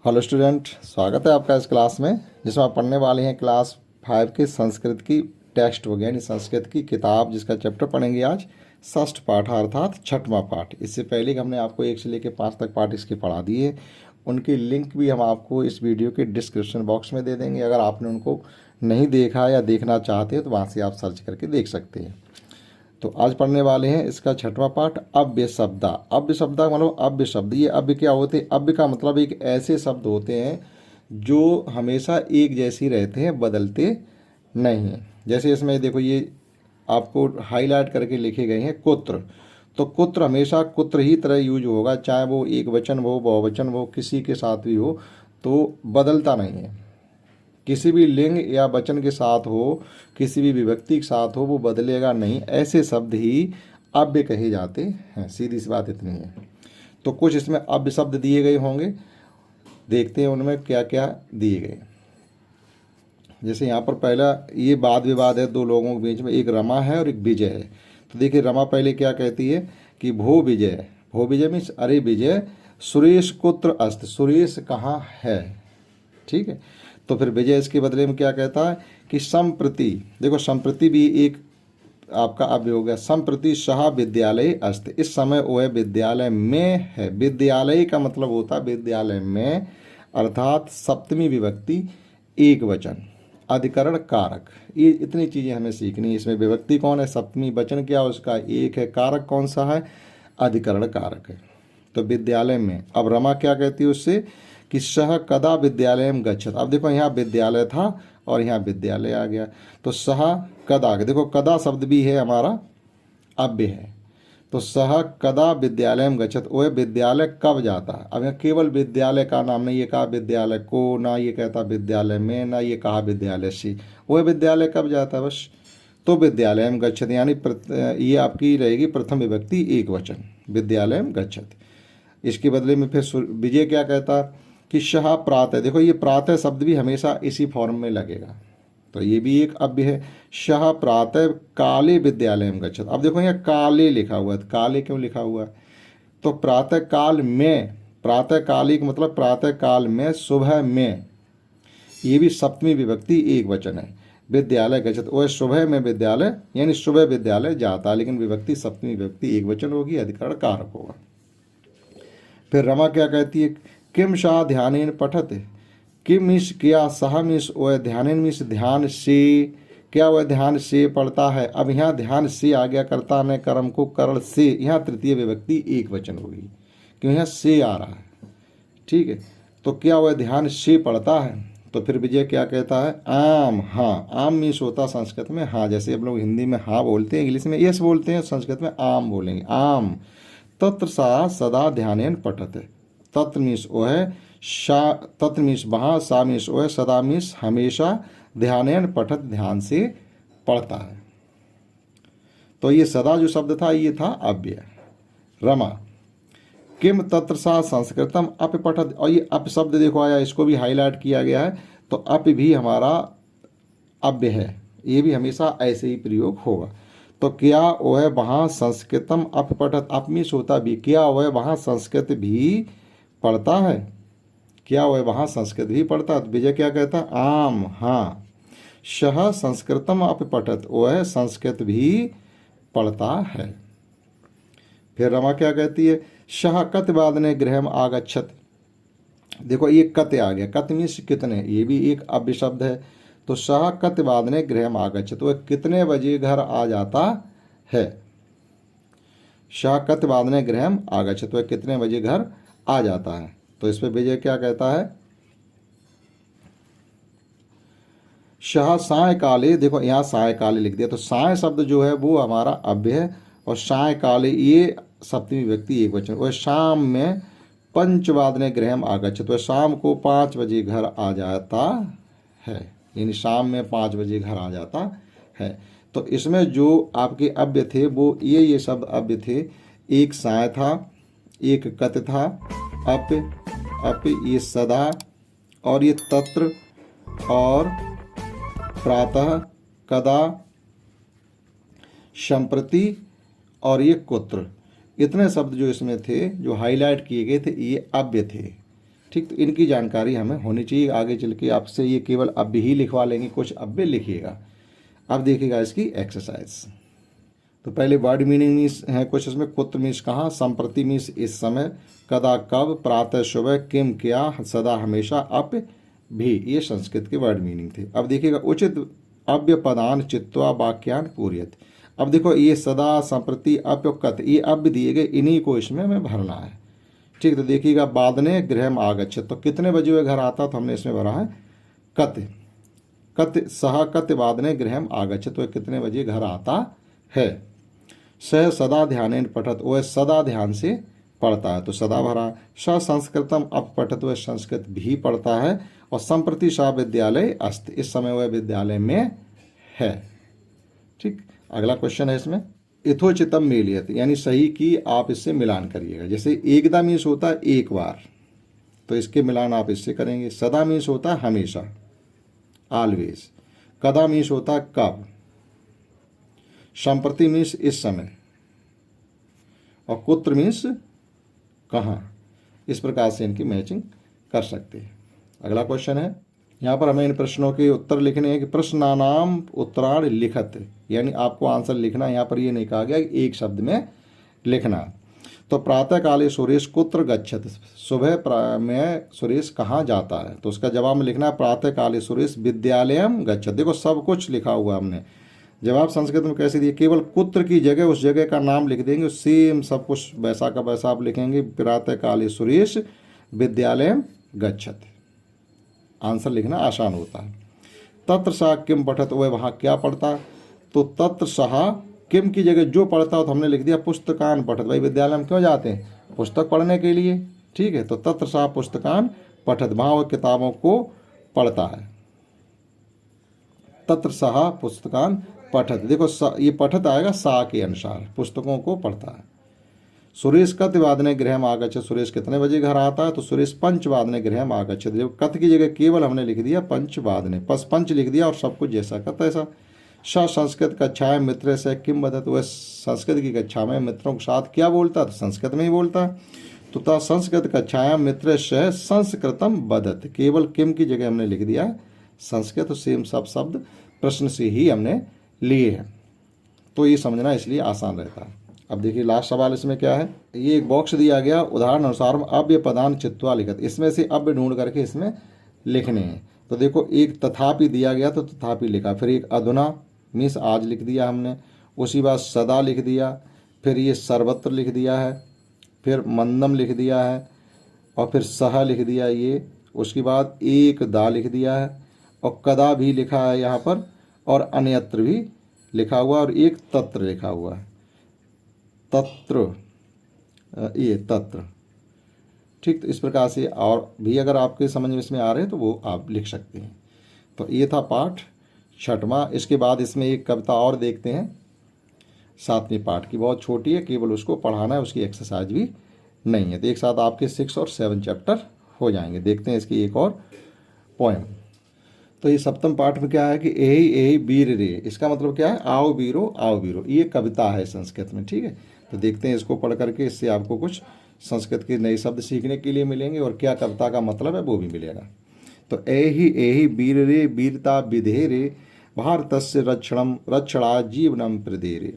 Hello student, स्वागत है आपका इस क्लास में जिसमें आप पढ़ने वाले हैं क्लास 5 की संस्कृत की टेक्स्ट बुक यानी संस्कृत की किताब, जिसका चैप्टर पढ़ेंगे आज षष्ठ पाठ अर्थात छठवां पाठ। इससे पहले कि हमने आपको 1 से लेकर 5 तक पाठ इसके पढ़ा दिए, उनकी लिंक भी हम आपको इस वीडियो के डिस्क्रिप्शन बॉक्स में दे देंगे। अगर आपने उनको नहीं देखा या देखना चाहते हैं तो वहाँ से आप सर्च करके देख सकते हैं। तो आज पढ़ने वाले हैं इसका छठवां पाठ अव्य शब्दा। अव्य शब्दा मतलब अव्य शब्द। ये अव्य क्या होते हैं? अव्य का मतलब एक ऐसे शब्द होते हैं जो हमेशा एक जैसी रहते हैं, बदलते नहीं हैं। जैसे इसमें देखो, ये आपको हाईलाइट करके लिखे गए हैं कुत्र। तो कुत्र हमेशा कुत्र ही तरह यूज होगा, चाहे वो एक वचन हो, बहुवचन हो, किसी के साथ भी हो, तो बदलता नहीं है। किसी भी लिंग या वचन के साथ हो, किसी भी विभक्ति के साथ हो, वो बदलेगा नहीं। ऐसे शब्द ही अव्य कहे जाते हैं। सीधी सी बात इतनी है। तो कुछ इसमें अव्य शब्द दिए गए होंगे, देखते हैं उनमें क्या क्या दिए गए। जैसे यहाँ पर पहला ये वाद विवाद है दो लोगों के बीच में, एक रमा है और एक विजय है। तो देखिए, रमा पहले क्या कहती है कि भो विजय। भो विजय मीन्स अरे विजय, सुरेश कुत्र अस्त, सुरेश कहाँ है। ठीक है। तो फिर विजय इसके बदले में क्या कहता है कि संप्रति। देखो, संप्रति भी एक आपका अव्यय हो गया। संप्रति सह विद्यालय अस्त, इस समय वह विद्यालय में है। विद्यालय का मतलब होता है विद्यालय में, अर्थात सप्तमी विभक्ति एक वचन, अधिकरण कारक। ये इतनी चीज़ें हमें सीखनी है। इसमें विभक्ति कौन है, सप्तमी वचन क्या उसका एक है, कारक कौन सा है, अधिकरण कारक है। तो विद्यालय में। अब रमा क्या कहती है उससे कि सह कदा विद्यालय में गच्छत। अब देखो, यहाँ विद्यालय था और यहाँ विद्यालय आ गया, तो सह कदा, देखो कदा शब्द भी है हमारा अव्यय है। तो सह कदा विद्यालय में गच्छत, वह विद्यालय कब जाता है। अब यहाँ केवल विद्यालय का नाम नहीं, ये कहा विद्यालय को, ना ये कहता विद्यालय में, ना ये कहा विद्यालय से। वह विद्यालय कब जाता है बस। तो विद्यालय में गच्छत यानी ये आपकी रहेगी प्रथम विभक्ति एक वचन, विद्यालय में गच्छत। इसके बदले में फिर विजय क्या कहता कि शह प्रातः। देखो, ये प्रातः शब्द भी हमेशा इसी फॉर्म में लगेगा, तो ये भी एक अव्यय है। शह प्रातः काले विद्यालय में गच्छत। अब देखो, यहाँ काले लिखा हुआ है, काले क्यों लिखा हुआ है, तो प्रातः काल में, प्रातः कालिक मतलब प्रातः काल में, सुबह में, ये भी सप्तमी विभक्ति एक वचन है। विद्यालय गच्छत, वह सुबह में विद्यालय यानी सुबह विद्यालय जाता, लेकिन विभक्ति सप्तमी विभक्ति एक वचन होगी, अधिकरण कारक होगा। फिर रमा क्या कहती है, किम सा ध्यानेन पठत। किम मिस क्या, सह मिस वह, ध्यानेन मिस ध्यान से, क्या वह ध्यान से पढ़ता है। अब यहाँ ध्यान से आ गया, कर्ता ने कर्म को करण से, यहाँ तृतीय विभक्ति एक वचन होगी क्यों, यहाँ से आ रहा है। ठीक है। तो क्या वह ध्यान से पढ़ता है। तो फिर विजय क्या कहता है, आम हाँ। आम मीन्स होता संस्कृत में हाँ, जैसे हम लोग हिंदी में हाँ बोलते हैं, इंग्लिश में यस बोलते हैं, संस्कृत में आम बोलेंगे, आम। तत्र सा सदा ध्यानेन पठत। तत्र मीन्स वो है, शा तत्र मीन्स वहाँ, सा मीन्स वो है, सदा मीन्स हमेशा, ध्यानेन पठत ध्यान से पढ़ता है। तो ये सदा जो शब्द था ये था अव्यय। रमा किम तत्र सा संस्कृतम अप पठत। और ये अप शब्द देखो आया, इसको भी हाईलाइट किया गया है। तो अप भी हमारा अव्यय है, ये भी हमेशा ऐसे ही प्रयोग होगा। तो क्या वह वहाँ संस्कृतम अप पठत, अप मीन्स होता भी, क्या वह वहाँ संस्कृत भी पढ़ता है, क्या वह वहाँ संस्कृत भी पढ़ता है। विजय क्या कहता, आम हाँ। शह संस्कृतम अप पठत, वह संस्कृत भी पढ़ता है। फिर रमा क्या कहती है, शह कत वादने गृहम आगच्छत। देखो, ये कत आ गया, कत मीन्स कितने, ये भी एक अव्यय शब्द है। तो सह कत वादने गृहम आगच्छत, वह कितने बजे घर आ जाता है। सह कत वादने गृहम आगच्छत, वह कितने बजे घर आ जाता है। तो इस पर विजय क्या कहता है, शाह सायकाले। देखो, यहाँ सायकाले लिख दिया, तो साय शब्द जो है वो हमारा अव्यय है, और सायकाले ये सप्तमी व्यक्ति एक वचन। वह शाम में पंचवादने गृहम आगच्छत, वह शाम को 5 बजे घर आ जाता है, यानी शाम में 5 बजे घर आ जाता है। तो इसमें जो आपके अव्यय थे वो ये शब्द अव्यय थे। एक साय था, एक कत था, अप ये सदा, और ये तत्र, और प्रातः, कदा, संप्रति, और ये कुत्र। इतने शब्द जो इसमें थे, जो हाईलाइट किए गए थे, ये अव्यय थे। ठीक, तो इनकी जानकारी हमें होनी चाहिए। आगे चल के आपसे ये केवल अब ही लिखवा लेंगे, कुछ अब भी लिखिएगा। अब देखिएगा इसकी एक्सरसाइज। तो पहले वर्ड मीनिंग मीन्स है कुछ इसमें। कुत्र मीन्स कहाँ, संप्रति मीन्स इस समय, कदा कब, प्रातः सुबह, किम क्या, सदा हमेशा, अप भी, ये संस्कृत के वर्ड मीनिंग थे। अब देखिएगा उचित अव्य पदान चित्वा वाक्यान पूर्यत। अब देखो ये सदा, संप्रति, अप, कत, ये अब दिए गए, इन्हीं को इसमें हमें भरना है। ठीक, तो देखिएगा बादने गृहम आगच्छत, तो कितने बजे वह घर आता, तो हमने इसमें भरा है कत। कत सह कत वादने गृहम आगच्छत, तो कितने बजे घर आता है। सह सदा ध्यानेन पठत, वह सदा ध्यान से पढ़ता है, तो सदा भरा। स संस्कृतम अप पठत, वह संस्कृत भी पढ़ता है। और संप्रति सा विद्यालय अस्त, इस समय वह विद्यालय में है। ठीक, अगला क्वेश्चन है इसमें, यथोचितम मेलियत, यानी सही की आप इससे मिलान करिएगा। जैसे एकदा मीन्स होता है एक बार, तो इसके मिलान आप इससे करेंगे। सदा मीन्स होता है हमेशा, ऑलवेज। कदा मीन्स होता है कब। संप्रति मीन्स इस समय। और कुत्र मीन्स कहाँ। इस प्रकार से इनकी मैचिंग कर सकते हैं। अगला क्वेश्चन है, यहाँ पर हमें इन प्रश्नों के उत्तर लिखने हैं कि प्रश्नानाम उत्तराण लिखत, यानी आपको आंसर लिखना। यहाँ पर ये नहीं कहा गया कि एक शब्द में लिखना। तो प्रातः काले सुरेश कुत्र गच्छत, सुबह में सुरेश कहाँ जाता है, तो उसका जवाब में लिखना है प्रातः काले सुरेश विद्यालयम गच्छत। देखो सब कुछ लिखा हुआ हमने। जवाब संस्कृत में कैसे दिए, केवल कुत्र की जगह उस जगह का नाम लिख देंगे, सेम सब कुछ वैसा का वैसा आप लिखेंगे, प्रातः काले सुरेश विद्यालयम गच्छत। आंसर लिखना आसान होता है। तत्र सह किम पठत, वह वहाँ क्या पढ़ता, तो तत्र सह किम की जगह जो पढ़ता हो तो हमने लिख दिया पुस्तकान पठत। भाई विद्यालय में क्यों जाते हैं, पुस्तक पढ़ने के लिए। ठीक है, तो तत्र सह पुस्तकान पठत, वहाँ वह किताबों को पढ़ता है। तत्र सह पुस्तकान पठत, देखो ये पठत आएगा सा के अनुसार, पुस्तकों को पढ़ता है। सुरेश कत वादने गृहम आगच्छत, सुरेश कितने बजे घर आता है, तो सुरेश पंच वादने गृहम आगच्छत। जब कत की जगह केवल हमने लिख दिया पंच वादने, पंच लिख दिया और सब कुछ जैसा कत ऐसा। स संस्कृत कक्षाएं मित्र से किम बदत, वह संस्कृत की कक्षा में मित्रों के साथ क्या बोलता है, तो संस्कृत में ही बोलता है। तो ता संस्कृत कक्षाएं मित्र से संस्कृतम बदत, केवल किम की जगह हमने लिख दिया संस्कृत, सेम सब शब्द प्रश्न से ही हमने लिए हैं, तो ये समझना इसलिए आसान रहता है। अब देखिए लास्ट सवाल इसमें क्या है, ये एक बॉक्स दिया गया, उदाहरण अनुसार अव्य पदान चित्वा लिखत, इसमें से अव्य ढूंढ करके इसमें लिखने हैं। तो देखो एक तथापि दिया गया तो तथापि लिखा, फिर एक अधुना मीन्स आज लिख दिया हमने, उसी बात सदा लिख दिया, फिर ये सर्वत्र लिख दिया है, फिर मंदम लिख दिया है, और फिर सह लिख दिया ये, उसके बाद एक दा लिख दिया है, और कदा भी लिखा है यहाँ पर, और अन्यत्र भी लिखा हुआ, और एक तत्र लिखा हुआ है, तत्र, ये तत्र। ठीक, तो इस प्रकार से और भी अगर आपके समझ में इसमें आ रहे हैं तो वो आप लिख सकते हैं। तो ये था पाठ छठवां। इसके बाद इसमें एक कविता और देखते हैं, सातवीं पाठ की, बहुत छोटी है, केवल उसको पढ़ाना है, उसकी एक्सरसाइज भी नहीं है। तो एक साथ आपके 6 और 7 चैप्टर हो जाएंगे। देखते हैं इसकी एक और पोएम। तो ये सप्तम पाठ में क्या है कि एही एही वीर रे, इसका मतलब क्या है, आओ वीरो आओ वीरो, ये कविता है संस्कृत में। ठीक है, तो देखते हैं इसको पढ़ करके, इससे आपको कुछ संस्कृत के नए शब्द सीखने के लिए मिलेंगे और क्या कविता का मतलब है वो भी मिलेगा। तो एही एही वीर रे वीरता विधेरे, भारतस्य रक्षणम रक्षणा जीवनम प्रदेरे,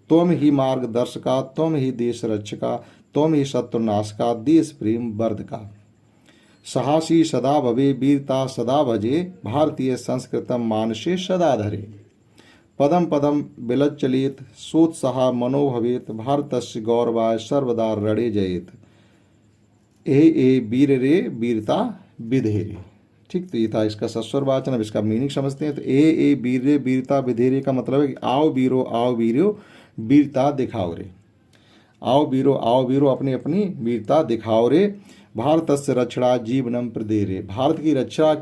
त्वम ही मार्गदर्शका त्वम ही देश रक्षका त्वम ही शत्रुनाशका देश प्रेम वर्धका, साहसी सदा भवे वीरता सदा भजे, भारतीय संस्कृतम मानसे सदा धरे, पदम पदम विलच्चलित सोत्साह मनो भवेत, भारतस्य गौरवाय सर्वदा रणे जयेत, ए वीर रे वीरता विधेरे। ठीक, तो ये था इसका सस्वर वाचन। अब इसका मीनिंग समझते हैं। तो ए वीर रे वीरता विधेरे का मतलब है कि आओ वीरो वीरता दिखाओ रे, आओ वीरो अपनी अपनी वीरता दिखाओ रे, भारतस्य रक्षणा जीवनम प्रदेरे, भारत की रक्षा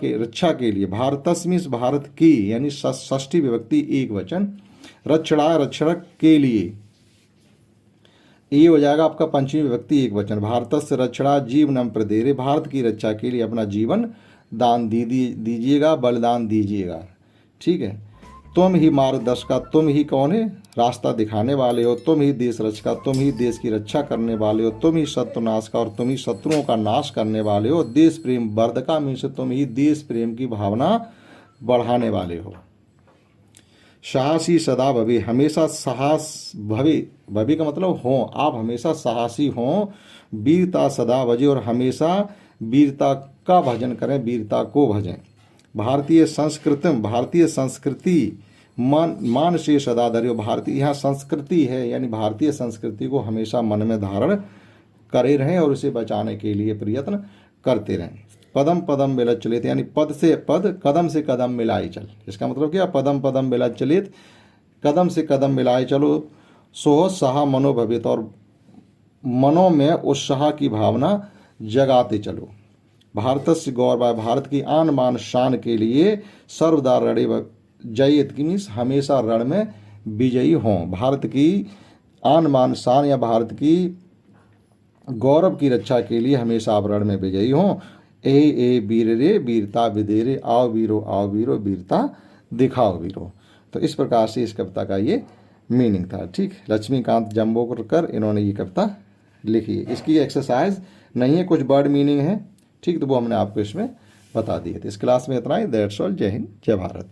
के लिए, भारतस्य मीन्स भारत की, यानी षष्ठी विभक्ति एक वचन, रक्षणा रक्षक के लिए, ये हो जाएगा आपका पंचमी विभक्ति एक वचन, भारतस्य रक्षणा जीवनम प्रदेरे, भारत की रक्षा के लिए अपना जीवन दान दीजिएगा, बलिदान दीजिएगा। ठीक है, तुम ही मार्गदर्शका, तुम ही कौन है, रास्ता दिखाने वाले हो। तुम ही देश रक्षका, तुम ही देश की रक्षा करने वाले हो। तुम ही शत्रुनाशका, और तुम ही शत्रुओं का नाश करने वाले हो। देश प्रेम वर्धका मीन्स तुम ही देश प्रेम की भावना बढ़ाने वाले हो। साहसी सदा भवी, हमेशा साहस भवी, भवी का मतलब हो, आप हमेशा साहसी हो। वीरता सदा भजे, और हमेशा वीरता का भजन करें, वीरता को भजें। भारतीय संस्कृति, भारतीय संस्कृति मान से सदा धरियो, भारतीय यहाँ संस्कृति है यानी भारतीय संस्कृति को हमेशा मन में धारण करे रहें और उसे बचाने के लिए प्रयत्न करते रहें। पदम पदम मिलत चलित, यानी पद से पद, कदम से कदम मिलाई चल। इसका मतलब क्या, पदम पदम मिलत चलित, कदम से कदम मिलाए चलो। सोत्साह मनोभवित, और मनों में उत्साह की भावना जगाते चलो। भारतस्य गौरव, भारत की आन मान शान के लिए सर्वदा रणे जयित की मीन्स हमेशा रण में विजयी हों। भारत की आन मान शान या भारत की गौरव की रक्षा के लिए हमेशा आप रण में विजयी हों। ए वीर रे वीरता विदेरे, आओ वीरो वीरता दिखाओ वीरो। तो इस प्रकार से इस कविता का ये मीनिंग था। ठीक, लक्ष्मीकांत जंबोकर इन्होंने ये कविता लिखी है। इसकी एक्सरसाइज नहीं है, कुछ वर्ड मीनिंग है। ठीक, तो वो हमने आपको इसमें बता दिए थे। इस क्लास में इतना ही। That's all. जय हिंद, जय भारत।